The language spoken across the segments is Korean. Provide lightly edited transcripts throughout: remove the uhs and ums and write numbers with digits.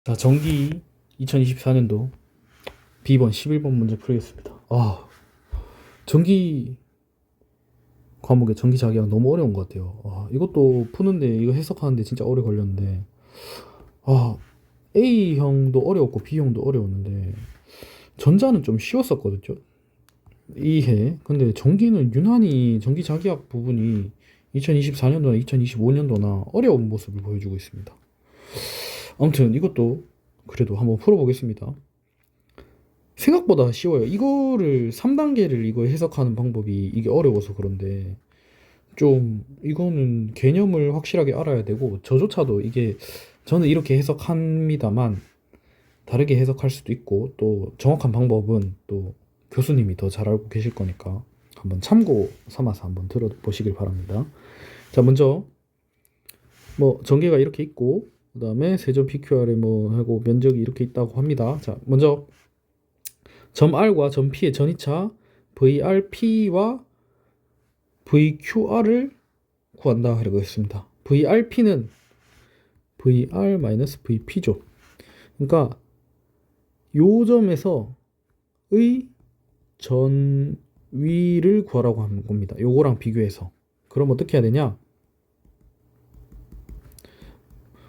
자, 정기 2024년도 B번 11번 문제 풀겠습니다. 정기 과목의 정기 자기가 너무 어려운 것 같아요. 이것도 푸는데, 이거 해석하는데 진짜 오래 걸렸는데, 아, A형도 어려웠고 B형도 어려웠는데, 전자는 좀 쉬웠었거든요. 이해. 근데 전기는 유난히 전기 자기학 부분이 2024년도나 2025년도나 어려운 모습을 보여주고 있습니다. 아무튼 이것도 그래도 한번 풀어보겠습니다. 생각보다 쉬워요. 이거를 3단계를 이거 해석하는 방법이 이게 어려워서 그런데 좀 이거는 개념을 확실하게 알아야 되고 저조차도 이게 저는 이렇게 해석합니다만 다르게 해석할 수도 있고 또 정확한 방법은 또 교수님이 더 잘 알고 계실 거니까 한번 참고 삼아서 한번 들어보시길 바랍니다. 자, 먼저 뭐 전개가 이렇게 있고 그다음에 세점 PQR에 뭐 하고 면적이 이렇게 있다고 합니다. 자, 먼저 점 R과 점 P의 전이차 VRP와 VQR을 구한다 하려고 했습니다. VRP는 VR-VP죠. 그러니까 요 점에서의 전위를 구하라고 하는 겁니다. 요거랑 비교해서. 그럼 어떻게 해야 되냐?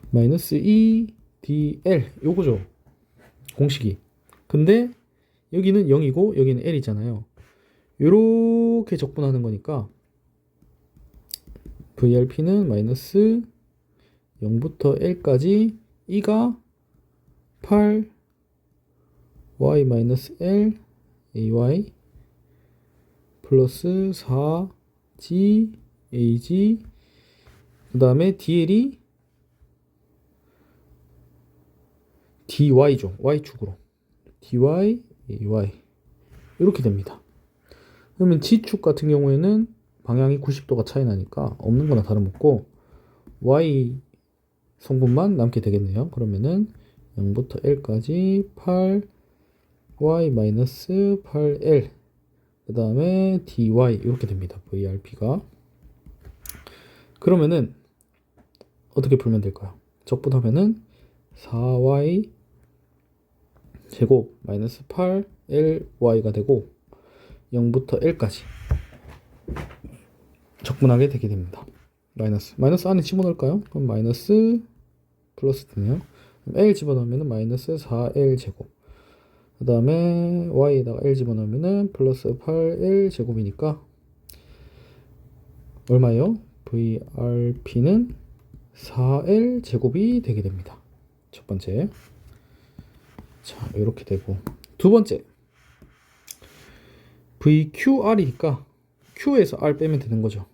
마이너스 2dl 요거죠. 공식이. 근데 여기는 0이고 여기는 L이잖아요. 요렇게 적분하는 거니까 VRP는 마이너스 0부터 L까지 E가 8 Y 마이너스 L AY 플러스 4G AG 그 다음에 DL이 DY죠. Y축으로 DY AY 이렇게 됩니다. 그러면 G축 같은 경우에는 방향이 90도가 차이 나니까 없는 거나 다름없고 Y 성분만 남게 되겠네요. 그러면은 0부터 L까지 8Y-8L 그 다음에 dy 이렇게 됩니다. VRP가. 그러면은 어떻게 풀면 될까요? 적분하면은 4y 제곱 마이너스 8ly가 되고 0부터 l까지 적분하게 되게 됩니다. 마이너스 안에 집어넣을까요? 그럼 마이너스 플러스 되네요. L 집어넣으면 마이너스 4L 제곱 그 다음에 y에다가 L 집어넣으면 플러스 8L 제곱이니까 얼마예요? VRP는 4L 제곱이 되게 됩니다. 첫 번째. 자, 이렇게 되고 두 번째 VQR이니까 Q에서 R 빼면 되는 거죠.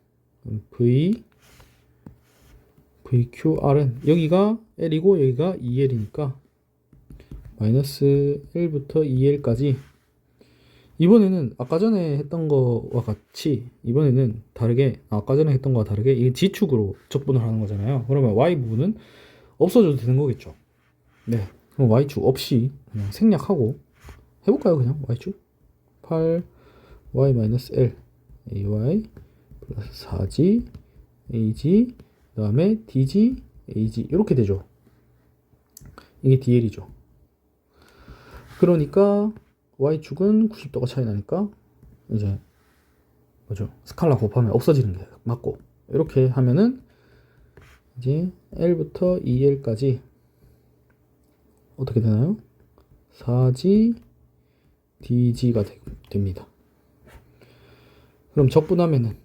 VQR은 여기가 L이고 여기가 2L이니까 마이너스 1부터 2L까지 이번에는 아까 전에 했던 거와 같이 이번에는 다르게 아까 전에 했던 거와 다르게 이게 G축으로 적분을 하는 거잖아요. 그러면 Y 부분은 없어져도 되는 거겠죠. 네, 그럼 Y축 없이 그냥 생략하고 해볼까요? 그냥 Y축 8Y-L AY 플러스 4G AG 그 다음에 DG AG 이렇게 되죠. 이게 DL이죠. 그러니까 Y축은 90도가 차이 나니까 이제 뭐죠? 스칼라 곱하면 없어지는 게 맞고 이렇게 하면은 이제 L부터 2L까지 어떻게 되나요? 4G DG가 됩니다. 그럼 적분하면은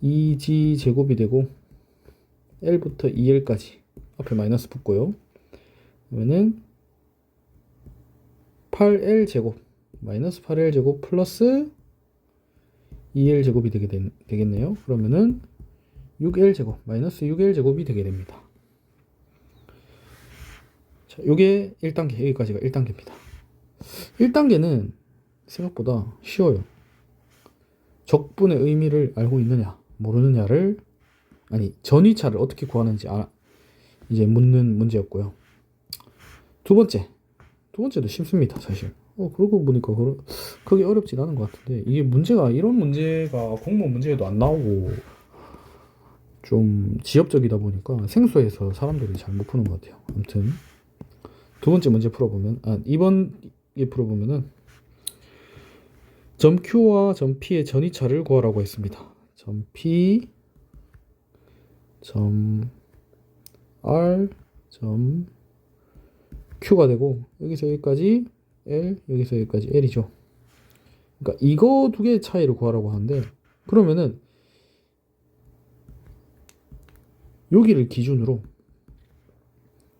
2G 제곱이 되고 L부터 2L까지 앞에 마이너스 붙고요. 그러면은 8L 제곱 마이너스 8L 제곱 플러스 2L 제곱이 되겠네요. 그러면은 6L 제곱 마이너스 6L 제곱이 되게 됩니다. 자, 요게 1단계 여기까지가 1단계입니다. 1단계는 생각보다 쉬워요. 적분의 의미를 알고 있느냐 모르느냐를 전위차를 어떻게 구하는지 이제 묻는 문제였고요. 두 번째도 쉽습니다, 사실. 그러고 보니까 그게 어렵진 않은 것 같은데 이게 문제가 이런 문제가 공무원 문제에도 안 나오고 좀 지엽적이다 보니까 생소해서 사람들이 잘 못 푸는 것 같아요. 아무튼 두 번째 문제 풀어보면, 이번 게 풀어보면은 점 Q와 점 P의 전이차를 구하라고 했습니다. 점 P, 점 R, 점 Q가 되고, 여기서 여기까지 L, 여기서 여기까지 L이죠. 그러니까 이거 두 개의 차이를 구하라고 하는데, 그러면은 여기를 기준으로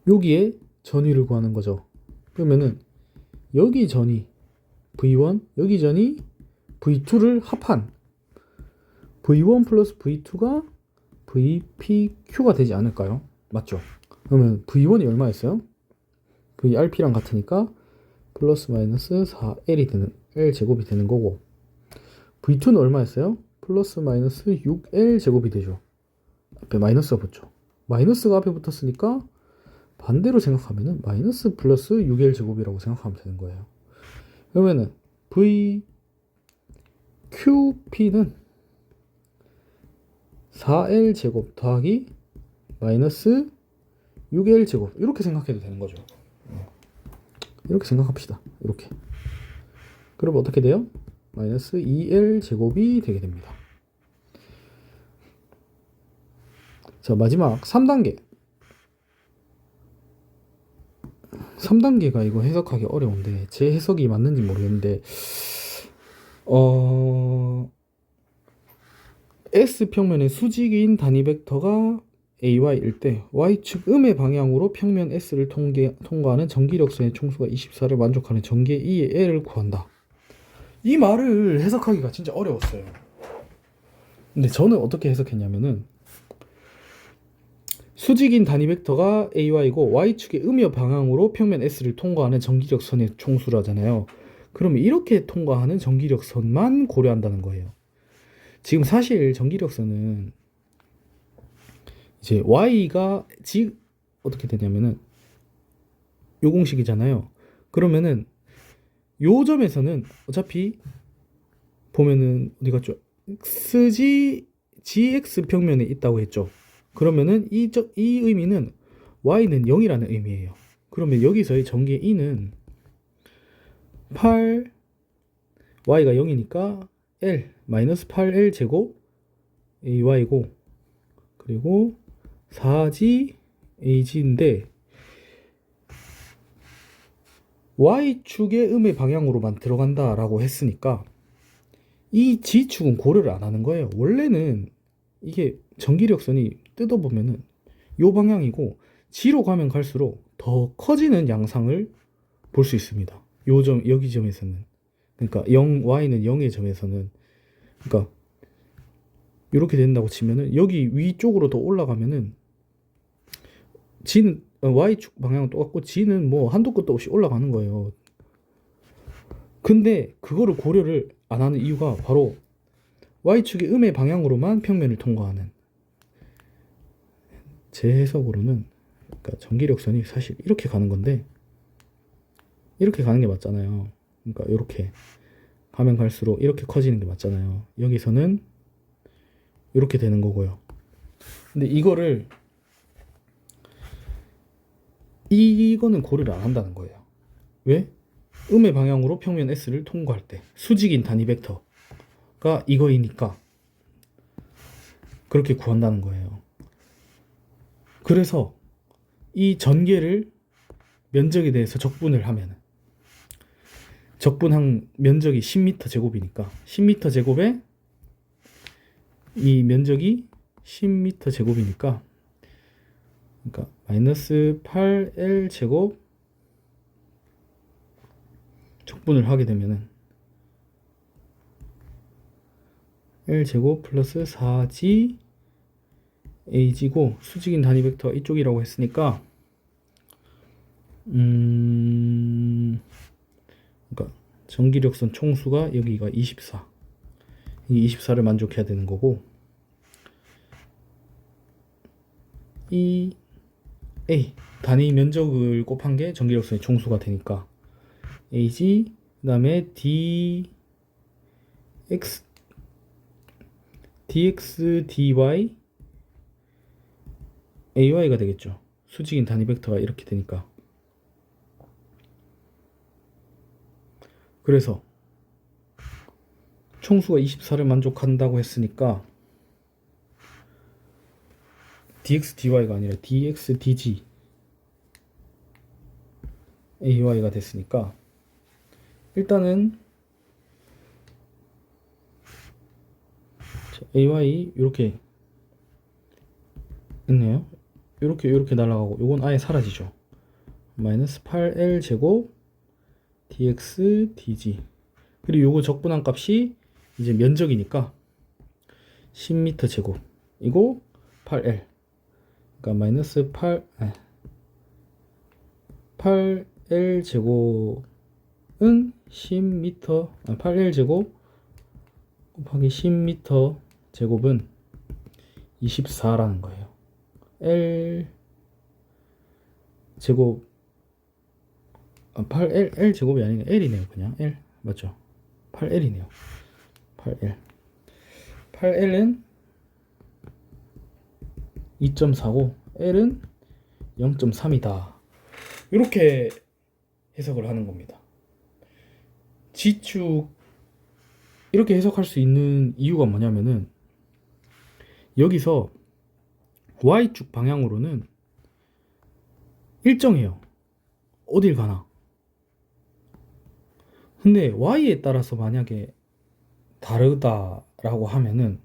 여기에 전위를 구하는 거죠. 그러면은 여기 전위 V1, 여기 전위 V2를 합한 V1 플러스 V2가 VPQ가 되지 않을까요? 맞죠? 그러면 V1이 얼마였어요? VRP랑 같으니까 플러스 마이너스 4L이 되는, L제곱이 되는 거고, V2는 얼마였어요? 플러스 마이너스 6L제곱이 되죠. 앞에 마이너스가 붙죠. 마이너스가 앞에 붙었으니까 반대로 생각하면은 마이너스 플러스 6L제곱이라고 생각하면 되는 거예요. 그러면은 VQP는 4L제곱 더하기 마이너스 6L제곱, 이렇게 생각해도 되는 거죠. 이렇게 생각합시다. 이렇게. 그럼 어떻게 돼요? 마이너스 2L제곱이 되게 됩니다. 자, 마지막 3단계. 3단계가 이거 해석하기 어려운데, 제 해석이 맞는지 모르겠는데, S평면의 수직인 단위 벡터가 AY일 때 Y축 음의 방향으로 평면 S를 통과하는 전기력선의 총수가 24를 만족하는 전개 E의 L을 구한다. 이 말을 해석하기가 진짜 어려웠어요. 근데 저는 어떻게 해석했냐면은, 수직인 단위 벡터가 AY고 Y축의 음의 방향으로 평면 S를 통과하는 전기력선의 총수라잖아요. 그러면 이렇게 통과하는 전기력선만 고려한다는 거예요. 지금 사실 전기력선은 이제 Y가 어떻게 되냐면은 요 공식이잖아요. 그러면은 요 점에서는 어차피 보면은 어디 갔죠? GX 평면에 있다고 했죠. 그러면은 이 의미는 Y는 0이라는 의미예요. 그러면 여기서의 전개 E는 8, Y가 0이니까 L, 마이너스 8L 제곱 AY고, 그리고 4G AG인데, Y축의 음의 방향으로만 들어간다라고 했으니까 이 G축은 고려를 안 하는 거예요. 원래는 이게 전기력선이 뜯어보면은 요 방향이고, G로 가면 갈수록 더 커지는 양상을 볼 수 있습니다. 여기 점에서는. 그러니까 Y는 0의 점에서는, 그러니까 이렇게 된다고 치면은 여기 위쪽으로 더 올라가면은 G는 Y축 방향은 똑같고 G는 뭐 한도 끝도 없이 올라가는 거예요. 근데 그거를 고려를 안 하는 이유가 바로 Y축의 음의 방향으로만 평면을 통과하는, 제 해석으로는, 그러니까 전기력선이 사실 이렇게 가는 건데 이렇게 가는 게 맞잖아요. 그러니까 이렇게 가면 갈수록 이렇게 커지는 게 맞잖아요. 여기서는 이렇게 되는 거고요. 근데 이거는 고려를 안 한다는 거예요. 왜? 음의 방향으로 평면 S를 통과할 때 수직인 단위 벡터가 이거이니까 그렇게 구한다는 거예요. 그래서 이 전개를 면적에 대해서 적분을 하면, 적분한 면적이 10m 제곱이니까 10m 제곱에 이 면적이 10m 제곱이니까, 그러니까 마이너스 8L 제곱 적분을 하게 되면은 L 제곱 플러스 4G AG고, 수직인 단위 벡터 이쪽이라고 했으니까 그러니까 전기력선 총수가 여기가 24, 이 24를 만족해야 되는 거고, 이 A 단위 면적을 곱한 게 전기력선의 총수가 되니까 AG, 그 다음에 DX, DY AY가 되겠죠. 수직인 단위 벡터가 이렇게 되니까. 그래서 총수가 24를 만족한다고 했으니까 dx dy가 아니라 dx dg ay가 됐으니까 일단은 ay 이렇게 있네요. 이렇게 날아가고 요건 아예 사라지죠. 마이너스 8L 제곱 dx dg 그리고 요거 적분한 값이 이제 면적이니까 10m 제곱 이거 8L 그러니까 마이너스 8L 제곱은 10m 8L 제곱 곱하기 10m 제곱은 24라는 거예요. L 제곱 8L 제곱이 아니네 L이네요. 그냥 L 맞죠? 8L이네요. 8L은 2.4고 L은 0.3이다. 이렇게 해석을 하는 겁니다. G축 이렇게 해석할 수 있는 이유가 뭐냐면은 여기서 Y축 방향으로는 일정해요. 어딜 가나. 근데 Y에 따라서 만약에 다르다라고 하면은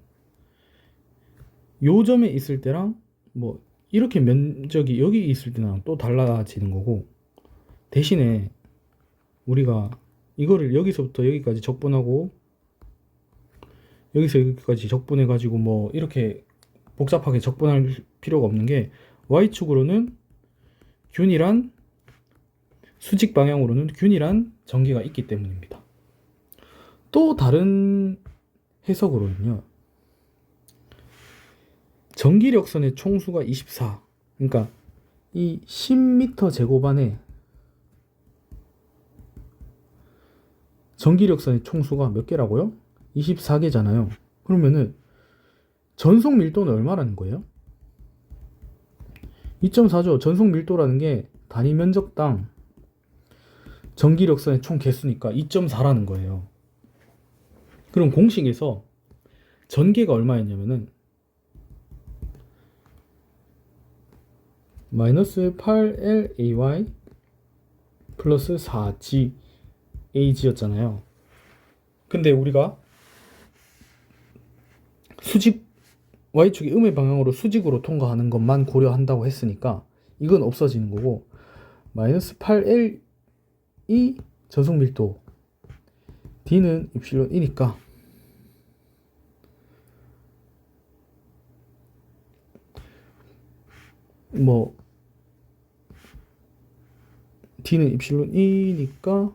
요 점에 있을 때랑 뭐 이렇게 면적이 여기 있을 때랑 또 달라지는 거고 대신에 우리가 이거를 여기서부터 여기까지 적분하고 여기서 여기까지 적분해 가지고 뭐 이렇게 복잡하게 적분할 필요가 없는 게 Y축으로는 균일한 수직 방향으로는 균일한 전기가 있기 때문입니다. 또 다른 해석으로는요. 전기력선의 총수가 24 그러니까 이 10m 제곱 안에 전기력선의 총수가 몇 개라고요? 24개잖아요. 그러면은 전속 밀도는 얼마라는 거예요? 2.4죠. 전속 밀도라는 게 단위 면적당 전기력선의 총 개수니까 2.4라는 거예요. 그럼 공식에서 전개가 얼마였냐면은 마이너스 8LAY 플러스 4GAG였잖아요. 근데 우리가 수직 Y축이 음의 방향으로 수직으로 통과하는 것만 고려한다고 했으니까 이건 없어지는 거고 마이너스 8L이 전속 밀도 D는 입실론 1이니까 뭐 D는 입실론 2니까